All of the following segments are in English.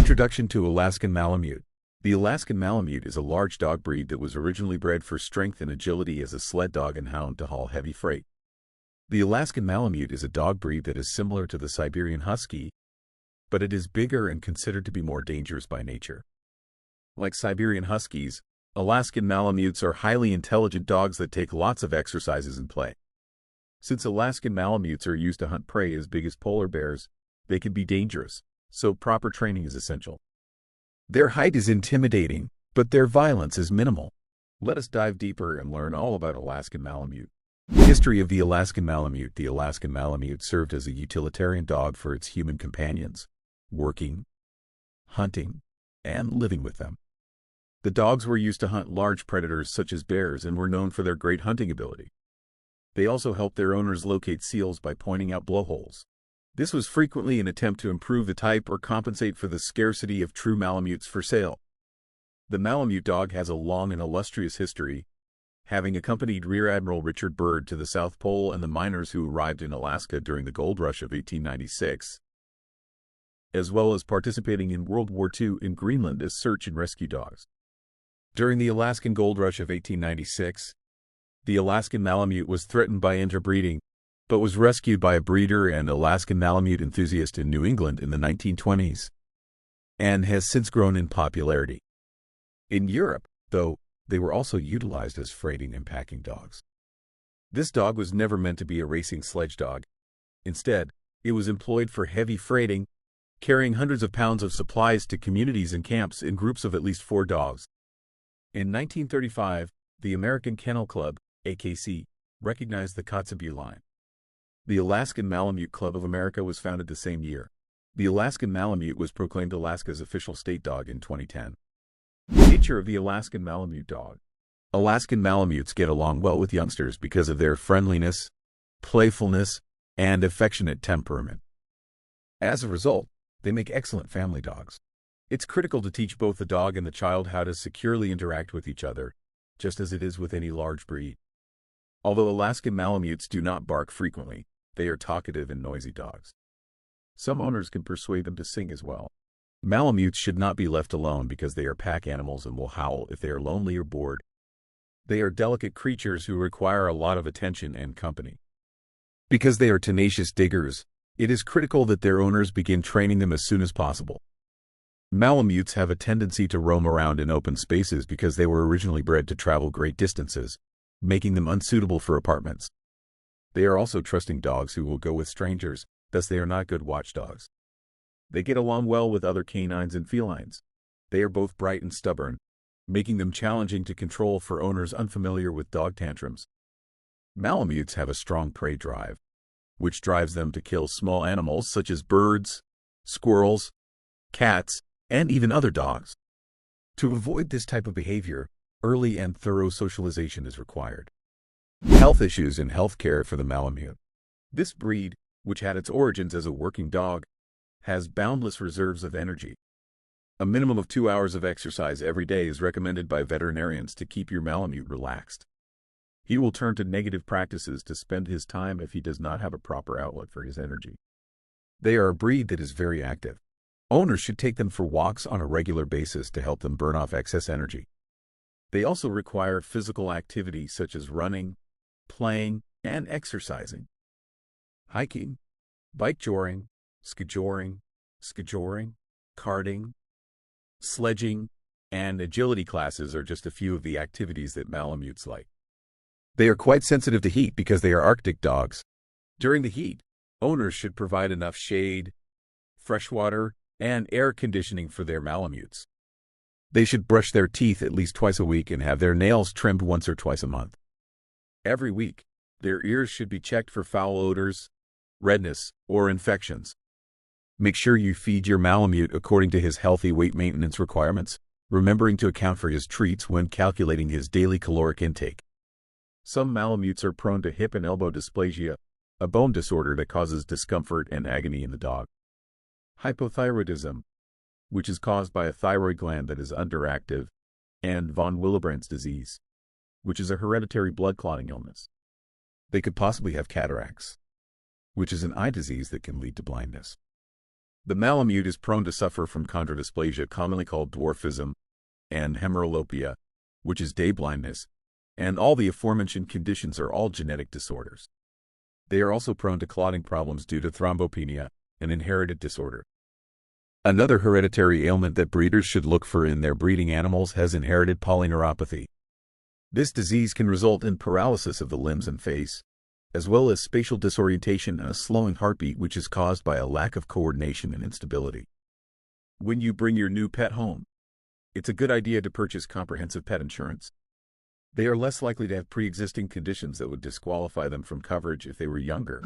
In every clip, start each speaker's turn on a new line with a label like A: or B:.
A: Introduction to Alaskan Malamute. The Alaskan Malamute is a large dog breed that was originally bred for strength and agility as a sled dog and hound to haul heavy freight. The Alaskan Malamute is a dog breed that is similar to the Siberian Husky, but it is bigger and considered to be more dangerous by nature. Like Siberian Huskies, Alaskan Malamutes are highly intelligent dogs that take lots of exercises and play. Since Alaskan Malamutes are used to hunt prey as big as polar bears, they can be dangerous, so proper training is essential. Their height is intimidating, but their violence is minimal. Let us dive deeper and learn all about Alaskan Malamute. History of the Alaskan Malamute. The Alaskan Malamute served as a utilitarian dog for its human companions, working, hunting, and living with them. The dogs were used to hunt large predators such as bears and were known for their great hunting ability. They also helped their owners locate seals by pointing out blowholes. This was frequently an attempt to improve the type or compensate for the scarcity of true Malamutes for sale. The Malamute dog has a long and illustrious history, having accompanied Rear Admiral Richard Byrd to the South Pole and the miners who arrived in Alaska during the gold rush of 1896, as well as participating in World War II in Greenland as search and rescue dogs. During the Alaskan gold rush of 1896, the Alaskan Malamute was threatened by interbreeding, but was rescued by a breeder and Alaskan Malamute enthusiast in New England in the 1920s, and has since grown in popularity. In Europe, though, they were also utilized as freighting and packing dogs. This dog was never meant to be a racing sledge dog. Instead, it was employed for heavy freighting, carrying hundreds of pounds of supplies to communities and camps in groups of at least 4 dogs. In 1935, the American Kennel Club, AKC, recognized the Kotzebue line. The Alaskan Malamute Club of America was founded the same year. The Alaskan Malamute was proclaimed Alaska's official state dog in 2010. Nature of the Alaskan Malamute dog. Alaskan Malamutes get along well with youngsters because of their friendliness, playfulness, and affectionate temperament. As a result, they make excellent family dogs. It's critical to teach both the dog and the child how to securely interact with each other, just as it is with any large breed. Although Alaskan Malamutes do not bark frequently, they are talkative and noisy dogs. Some owners can persuade them to sing as well. Malamutes should not be left alone because they are pack animals and will howl if they are lonely or bored. They are delicate creatures who require a lot of attention and company. Because they are tenacious diggers, it is critical that their owners begin training them as soon as possible. Malamutes have a tendency to roam around in open spaces because they were originally bred to travel great distances, making them unsuitable for apartments. They are also trusting dogs who will go with strangers, thus they are not good watchdogs. They get along well with other canines and felines. They are both bright and stubborn, making them challenging to control for owners unfamiliar with dog tantrums. Malamutes have a strong prey drive, which drives them to kill small animals such as birds, squirrels, cats, and even other dogs. To avoid this type of behavior, early and thorough socialization is required. Health issues and health care for the Malamute. This breed, which had its origins as a working dog, has boundless reserves of energy. A minimum of 2 hours of exercise every day is recommended by veterinarians to keep your Malamute relaxed. He will turn to negative practices to spend his time if he does not have a proper outlet for his energy. They are a breed that is very active. Owners should take them for walks on a regular basis to help them burn off excess energy. They also require physical activity such as running, playing, and exercising. Hiking, bike joring, skijoring, karting, sledging, and agility classes are just a few of the activities that Malamutes like. They are quite sensitive to heat because they are Arctic dogs. During the heat, owners should provide enough shade, fresh water, and air conditioning for their Malamutes. They should brush their teeth at least twice a week and have their nails trimmed once or twice a month. Every week, their ears should be checked for foul odors, redness, or infections. Make sure you feed your Malamute according to his healthy weight maintenance requirements, remembering to account for his treats when calculating his daily caloric intake. Some Malamutes are prone to hip and elbow dysplasia, a bone disorder that causes discomfort and agony in the dog. Hypothyroidism, which is caused by a thyroid gland that is underactive, and von Willebrand's disease, which is a hereditary blood clotting illness. They could possibly have cataracts, which is an eye disease that can lead to blindness. The Malamute is prone to suffer from chondrodysplasia, commonly called dwarfism, and hemerolopia, which is day blindness, and all the aforementioned conditions are all genetic disorders. They are also prone to clotting problems due to thrombopenia, an inherited disorder. Another hereditary ailment that breeders should look for in their breeding animals has inherited polyneuropathy. This disease can result in paralysis of the limbs and face, as well as spatial disorientation and a slowing heartbeat, which is caused by a lack of coordination and instability. When you bring your new pet home, it's a good idea to purchase comprehensive pet insurance. They are less likely to have pre-existing conditions that would disqualify them from coverage if they were younger.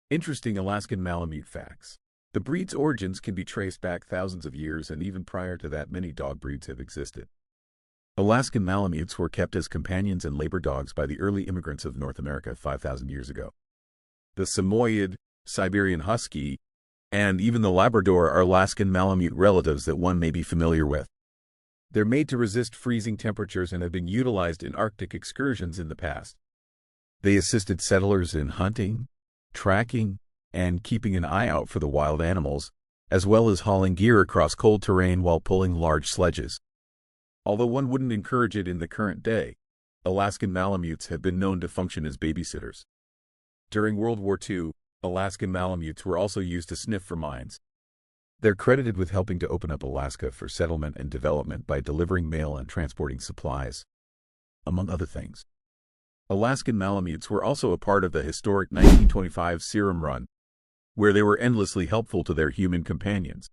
A: Interesting Alaskan Malamute facts. The breed's origins can be traced back thousands of years, and even prior to that, many dog breeds have existed. Alaskan Malamutes were kept as companions and labor dogs by the early immigrants of North America 5,000 years ago. The Samoyed, Siberian Husky, and even the Labrador are Alaskan Malamute relatives that one may be familiar with. They're made to resist freezing temperatures and have been utilized in Arctic excursions in the past. They assisted settlers in hunting, tracking, and keeping an eye out for the wild animals, as well as hauling gear across cold terrain while pulling large sledges. Although one wouldn't encourage it in the current day, Alaskan Malamutes have been known to function as babysitters. During World War II, Alaskan Malamutes were also used to sniff for mines. They're credited with helping to open up Alaska for settlement and development by delivering mail and transporting supplies, among other things. Alaskan Malamutes were also a part of the historic 1925 Serum Run, where they were endlessly helpful to their human companions.